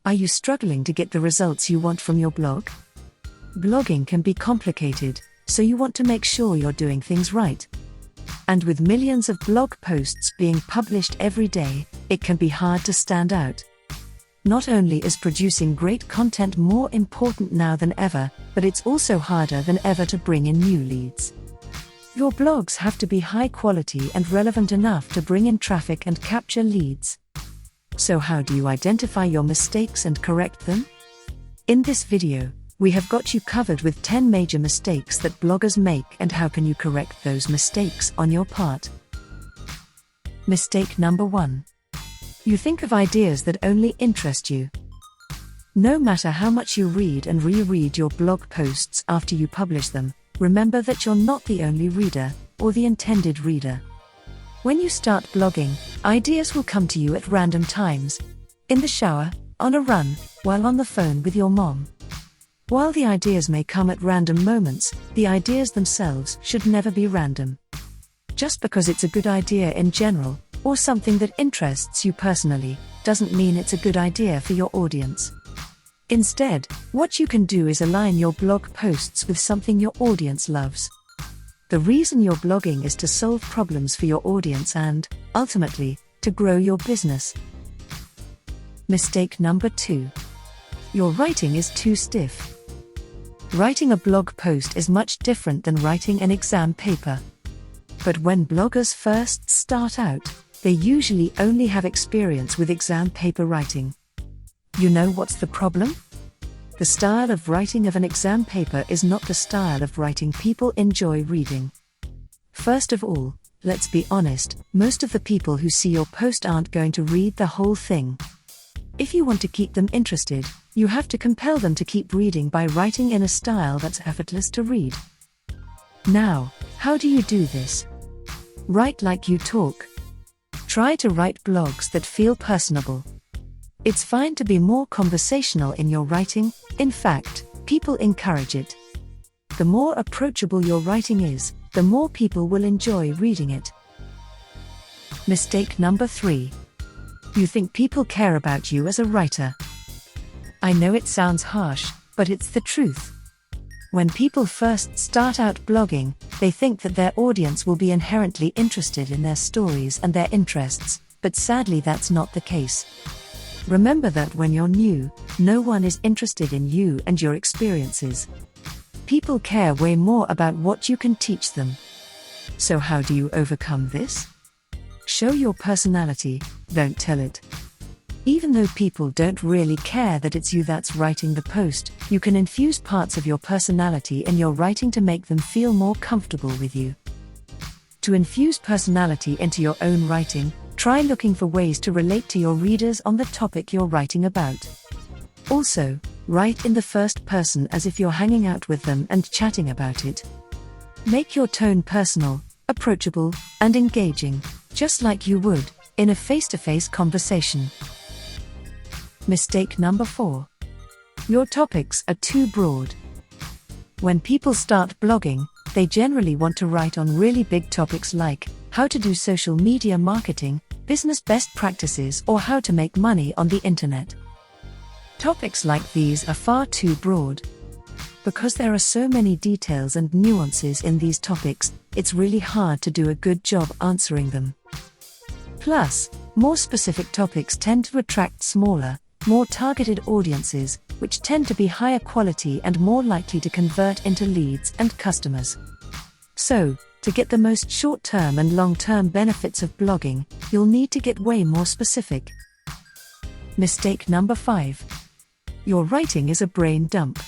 Are you struggling to get the results you want from your blog? Blogging can be complicated, so you want to make sure you're doing things right. And with millions of blog posts being published every day, it can be hard to stand out. Not only is producing great content more important now than ever, but it's also harder than ever to bring in new leads. Your blogs have to be high quality and relevant enough to bring in traffic and capture leads. So how do you identify your mistakes and correct them? In this video, we have got you covered with 10 major mistakes that bloggers make and how can you correct those mistakes on your part. Mistake number 1. You think of ideas that only interest you. No matter how much you read and reread your blog posts after you publish them, remember that you're not the only reader, or the intended reader. When you start blogging, ideas will come to you at random times. In the shower, on a run, while on the phone with your mom. While the ideas may come at random moments, the ideas themselves should never be random. Just because it's a good idea in general, or something that interests you personally, doesn't mean it's a good idea for your audience. Instead, what you can do is align your blog posts with something your audience loves. The reason you're blogging is to solve problems for your audience and, ultimately, to grow your business. Mistake number 2. Your writing is too stiff. Writing a blog post is much different than writing an exam paper. But when bloggers first start out, they usually only have experience with exam paper writing. You know what's the problem? The style of writing of an exam paper is not the style of writing people enjoy reading. First of all, let's be honest, most of the people who see your post aren't going to read the whole thing. If you want to keep them interested, you have to compel them to keep reading by writing in a style that's effortless to read. Now, how do you do this? Write like you talk. Try to write blogs that feel personable. It's fine to be more conversational in your writing, in fact, people encourage it. The more approachable your writing is, the more people will enjoy reading it. Mistake number 3. You think people care about you as a writer. I know it sounds harsh, but it's the truth. When people first start out blogging, they think that their audience will be inherently interested in their stories and their interests, but sadly that's not the case. Remember that when you're new, no one is interested in you and your experiences. People care way more about what you can teach them. So how do you overcome this? Show your personality, don't tell it. Even though people don't really care that it's you that's writing the post, you can infuse parts of your personality in your writing to make them feel more comfortable with you. To infuse personality into your own writing, try looking for ways to relate to your readers on the topic you're writing about. Also, write in the first person as if you're hanging out with them and chatting about it. Make your tone personal, approachable, and engaging, just like you would in a face-to-face conversation. Mistake number 4. Your topics are too broad. When people start blogging, they generally want to write on really big topics like how to do social media marketing, business best practices, or how to make money on the internet. Topics like these are far too broad. Because there are so many details and nuances in these topics, it's really hard to do a good job answering them. Plus, more specific topics tend to attract smaller, more targeted audiences, which tend to be higher quality and more likely to convert into leads and customers. So, to get the most short-term and long-term benefits of blogging, you'll need to get way more specific. Mistake number 5. Your writing is a brain dump.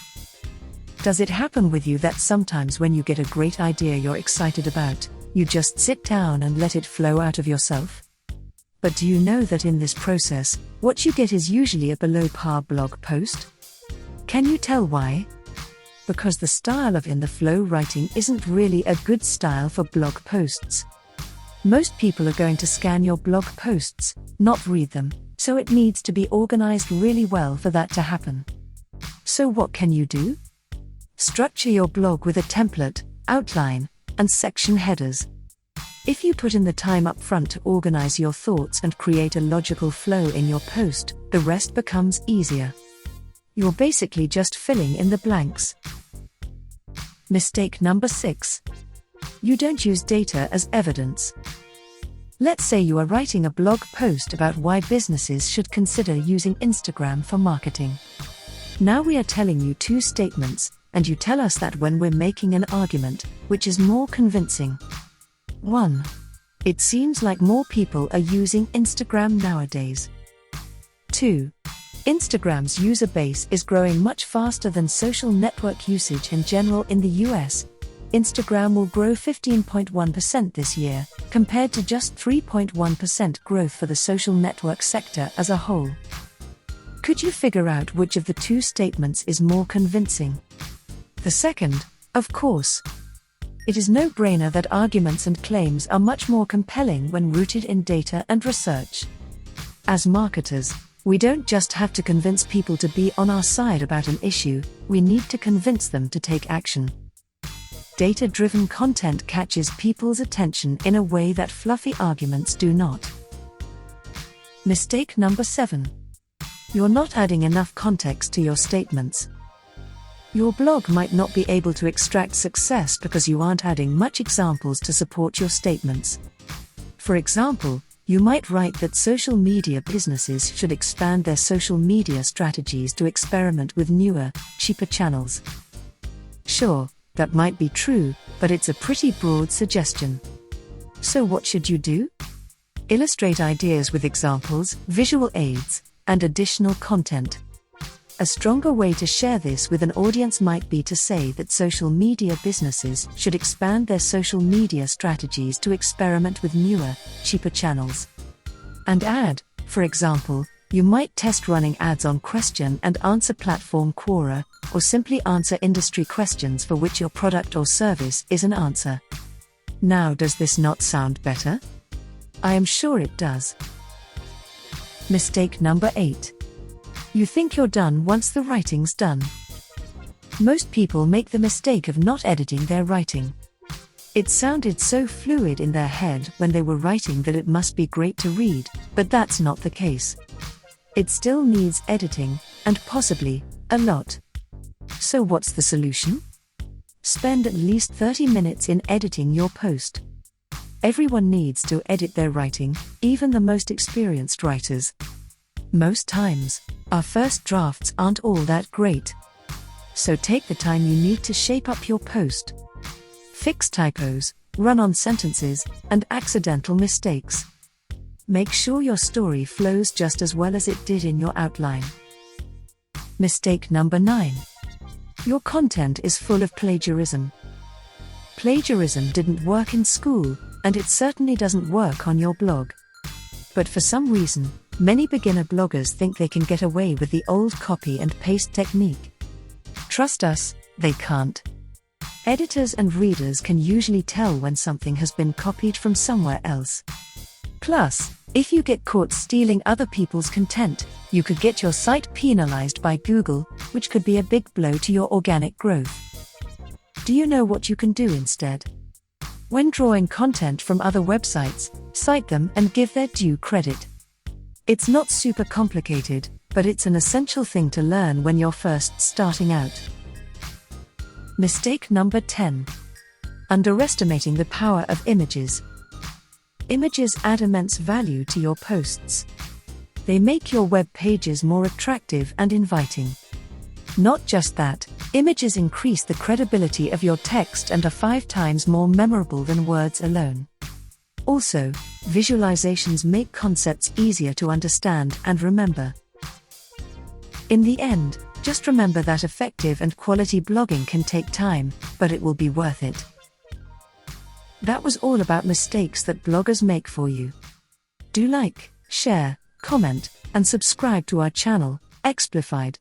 Does it happen with you that sometimes when you get a great idea you're excited about, you just sit down and let it flow out of yourself? But do you know that in this process, what you get is usually a below-par blog post? Can you tell why? Because the style of in-the-flow writing isn't really a good style for blog posts. Most people are going to scan your blog posts, not read them, so it needs to be organized really well for that to happen. So what can you do? Structure your blog with a template, outline, and section headers. If you put in the time up front to organize your thoughts and create a logical flow in your post, the rest becomes easier. You're basically just filling in the blanks. Mistake number 6. You don't use data as evidence. Let's say you are writing a blog post about why businesses should consider using Instagram for marketing. Now we are telling you 2 statements, and you tell us that when we're making an argument, which is more convincing. 1. It seems like more people are using Instagram nowadays. 2. Instagram's user base is growing much faster than social network usage in general in the US. Instagram will grow 15.1% this year, compared to just 3.1% growth for the social network sector as a whole. Could you figure out which of the 2 statements is more convincing? The second, of course. It is no-brainer that arguments and claims are much more compelling when rooted in data and research. As marketers, we don't just have to convince people to be on our side about an issue, we need to convince them to take action. Data-driven content catches people's attention in a way that fluffy arguments do not. Mistake number 7. You're not adding enough context to your statements. Your blog might not be able to extract success because you aren't adding much examples to support your statements. For example, you might write that social media businesses should expand their social media strategies to experiment with newer, cheaper channels. Sure, that might be true, but it's a pretty broad suggestion. So what should you do? Illustrate ideas with examples, visual aids, and additional content. A stronger way to share this with an audience might be to say that social media businesses should expand their social media strategies to experiment with newer, cheaper channels. And add, for example, you might test running ads on question and answer platform Quora, or simply answer industry questions for which your product or service is an answer. Now, does this not sound better? I am sure it does. Mistake number 8. You think you're done once the writing's done. Most people make the mistake of not editing their writing. It sounded so fluid in their head when they were writing that it must be great to read, but that's not the case. It still needs editing, and possibly, a lot. So what's the solution? Spend at least 30 minutes in editing your post. Everyone needs to edit their writing, even the most experienced writers. Most times, our first drafts aren't all that great. So take the time you need to shape up your post. Fix typos, run-on sentences, and accidental mistakes. Make sure your story flows just as well as it did in your outline. Mistake number 9. Your content is full of plagiarism. Plagiarism didn't work in school, and it certainly doesn't work on your blog. But for some reason, many beginner bloggers think they can get away with the old copy and paste technique. Trust us, they can't. Editors and readers can usually tell when something has been copied from somewhere else. Plus, if you get caught stealing other people's content, you could get your site penalized by Google, which could be a big blow to your organic growth. Do you know what you can do instead? When drawing content from other websites, cite them and give their due credit. It's not super complicated, but it's an essential thing to learn when you're first starting out. Mistake number 10. Underestimating the power of images. Images add immense value to your posts. They make your web pages more attractive and inviting. Not just that, images increase the credibility of your text and are 5 times more memorable than words alone. Also, visualizations make concepts easier to understand and remember. In the end, just remember that effective and quality blogging can take time, but it will be worth it. That was all about mistakes that bloggers make for you. Do like, share, comment, and subscribe to our channel, Explified.